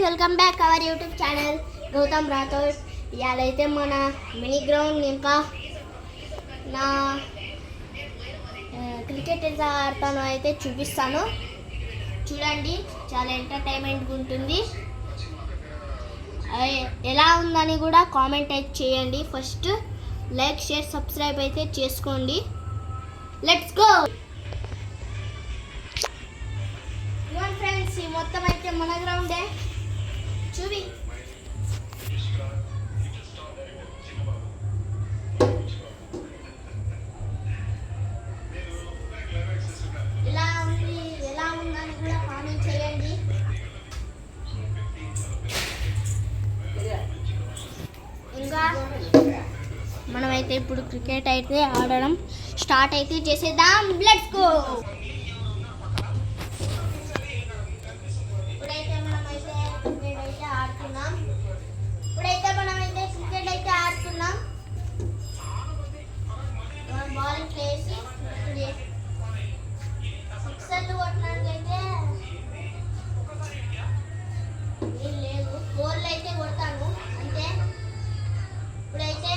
Welcome back our YouTube channel Gautam Rathod. ఇవాళ అయితే మన మినీ గ్రౌండ్ ఇంకా నా క్రికెట్ ఎంత ఆడతానో అయితే చూపిస్తాను. చూడండి, చాలా ఎంటర్టైన్మెంట్గా ఉంటుంది. ఎలా ఉందని కూడా కామెంట్ అయితే చేయండి. ఫస్ట్ లైక్, షేర్, సబ్స్క్రైబ్ అయితే చేసుకోండి. Let's go friends. ఈ మొత్తం అయితే మన గ్రౌండే. చూవి ఎలా ఉందని కూడా కామెంట్ చేయండి. ఇంకా మనమైతే ఇప్పుడు క్రికెట్ అయితే ఆడడం స్టార్ట్ అయితే చేసేద్దాం. Let's go. ఇప్పుడైతే మనమైతే క్రికెట్ అయితే ఆడుతున్నాం. బాలింగ్ చేసి సిక్సర్లు కొట్టినట్లయితే ఏం లేదు, ఫోర్లు అయితే కొడతాను అంతే. ఇప్పుడైతే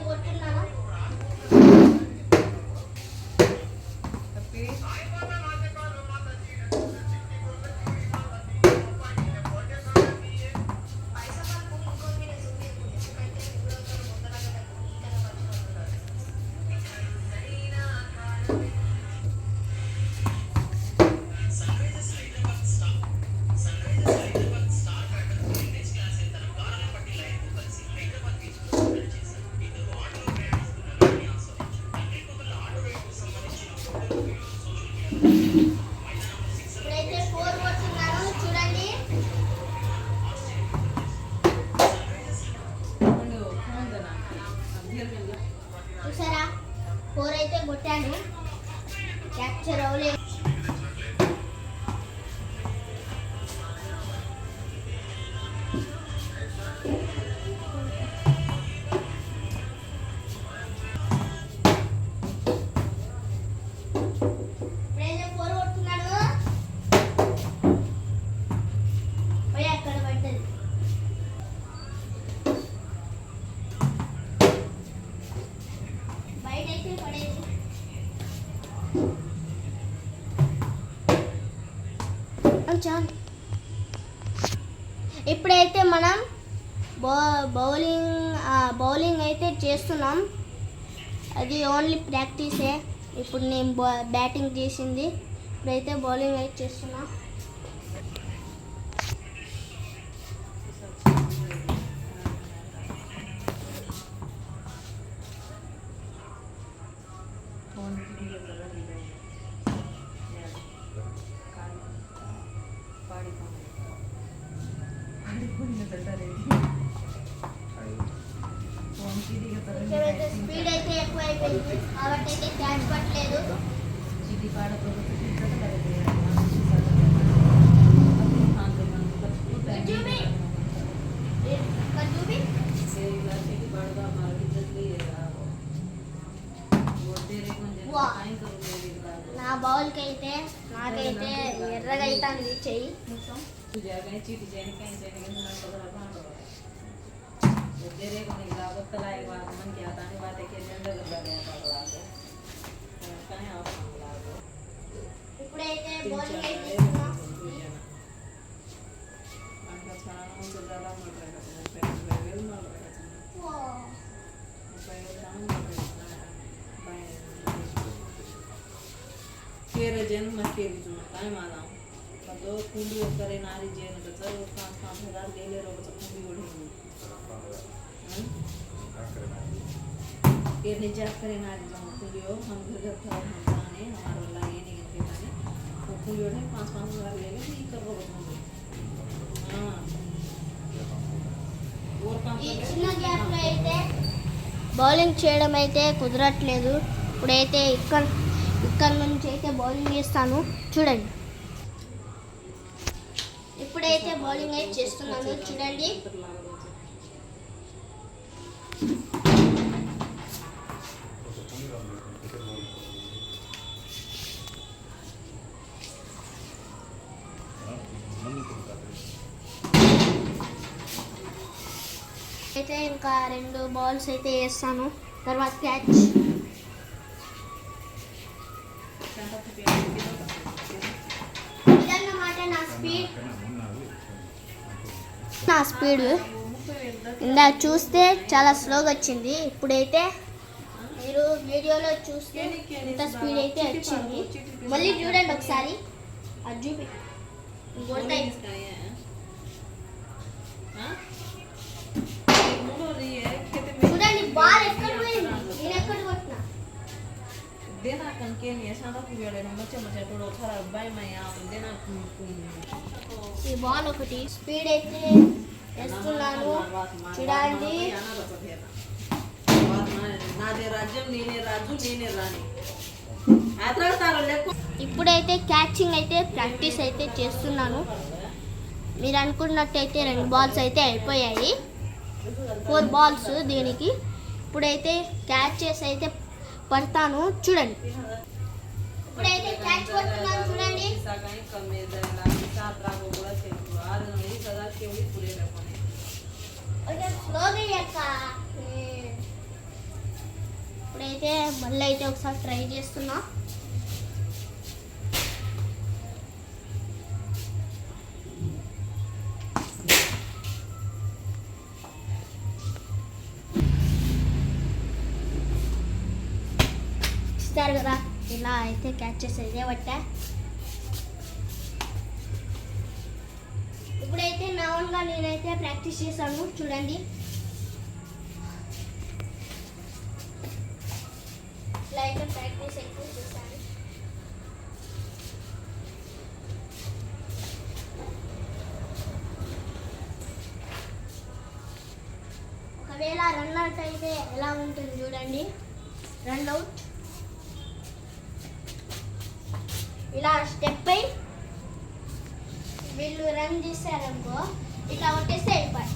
కొట్టున్నాను. ఇప్పుడైతే ఫోర్ కొడుతున్నాను, చూడండి. చూసారా, ఫోర్ అయితే కొట్టాను, క్యాప్చర్ అవ్వలేదు. ఇప్పుడైతే మనం బౌలింగ్ అయితే చేస్తున్నాం. అది ఓన్లీ ప్రాక్టీసే. ఇప్పుడు నేను బ్యాటింగ్ చేసింది, ఇప్పుడైతే బౌలింగ్ అయితే చేస్తున్నా. స్పీడ్ అయితే ఎక్కువ అయిపోయింది కాబట్టి అయితే క్యాచ్ పట్టలేదు. నా బౌల్కి అయితే నాకైతే ఎర్రగా అవుతుంది చెయ్యి. ఇప్పుడైతే బౌలింగ్ అయితే तेरे जन्म में तेरी जो टाइम आ रहा हूँ तो कुंडी करे नारी जेन तो चल 5,000 ले ले रो तो कुंडी उड़ेगी ये निजा करे नारी जो कुंडी हो हम घर घर था हम जाने हमारे वाला ये नहीं करते जाने तो कुंडी उड़े 5,000 ले ले ठीक कर रो कुंडी हां और काम ఈ చిన్న గ్యాప్ లో అయితే బౌలింగ్ చేయడం అయితే కుదరట్లేదు. ఇప్పుడైతే ఇక్కడ నుంచి అయితే బౌలింగ్ చేస్తాను, చూడండి. ఇప్పుడైతే బౌలింగ్ అయితే చేస్తున్నాను, చూడండి. అయితే ఇంకా 2 బాల్స్ అయితే వేస్తాను, తర్వాత క్యాచ్. ఇదన్నమాట నా స్పీడ్. ఇందా చూస్తే చాలా స్లోగా వచ్చింది, ఇప్పుడైతే మీరు వీడియోలో చూస్తే ఇంత స్పీడ్ అయితే వచ్చింది. మళ్ళీ చూడండి ఒకసారి, అది చూపి చూడండి బాల్ ఎక్కడ పోయింది, నేను ఎక్కడ కొట్టినా. देना कन के नहीं सादा कुबियाडे न मचे मचे टोडो खरा बाय माया देना ఈ బాల్ ఒకటి స్పీడ్ అయితే వేస్తున్నాను చూడండి. నాదే రాజ్యం నేనే రాజు నేనే రాణి ఆత్రాస్తారో లెక్క. ఇప్పుడైతే క్యాచింగ్ అయితే ప్రాక్టీస్ అయితే చేస్తున్నాను. మీరు అనుకున్నట్టయితే 2 బాల్స్ అయితే అయిపోయాయి, 4 బాల్స్ దీనికి. ఇప్పుడైతే క్యాచ్ చేసి అయితే పడతాను చూడండి. ఇప్పుడైతే క్యాచ్ పడుతున్నాను చూడండి. ఇప్పుడైతే మళ్ళీ అయితే ఒకసారి ట్రై చేస్తున్నా. ఇస్తారు కదా, ఇలా అయితే క్యాచ్ చేసి అయితే పట్టా. ఇప్పుడైతే నా ఓన్గా నేనైతే ప్రాక్టీస్ చేశాను చూడండి. ఇలా అయితే ప్రాక్టీస్ అయితే చేశాను. ఒకవేళ రన్ అవుట్ అయితే ఎలా ఉంటుంది చూడండి. రన్ అవుట్ ఇలా స్టెప్ అయి వీళ్ళు రన్ చేశారనుకో, ఇట్లా కొట్టేస్తే అయిపోయి.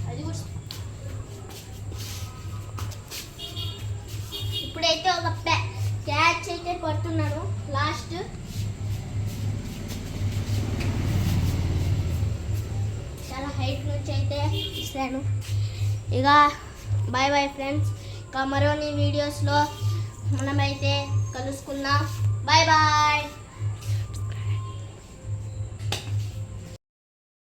అది కూడా ఇప్పుడైతే ఒక క్యాచ్ అయితే పడుతున్నాను లాస్ట్. చాలా హైట్ నుంచి అయితే ఇస్తాను. ఇక బాయ్ బాయ్ ఫ్రెండ్స్, ఇంకా మరోని వీడియోస్లో మనమైతే కలుసుకుందాం. Bye bye.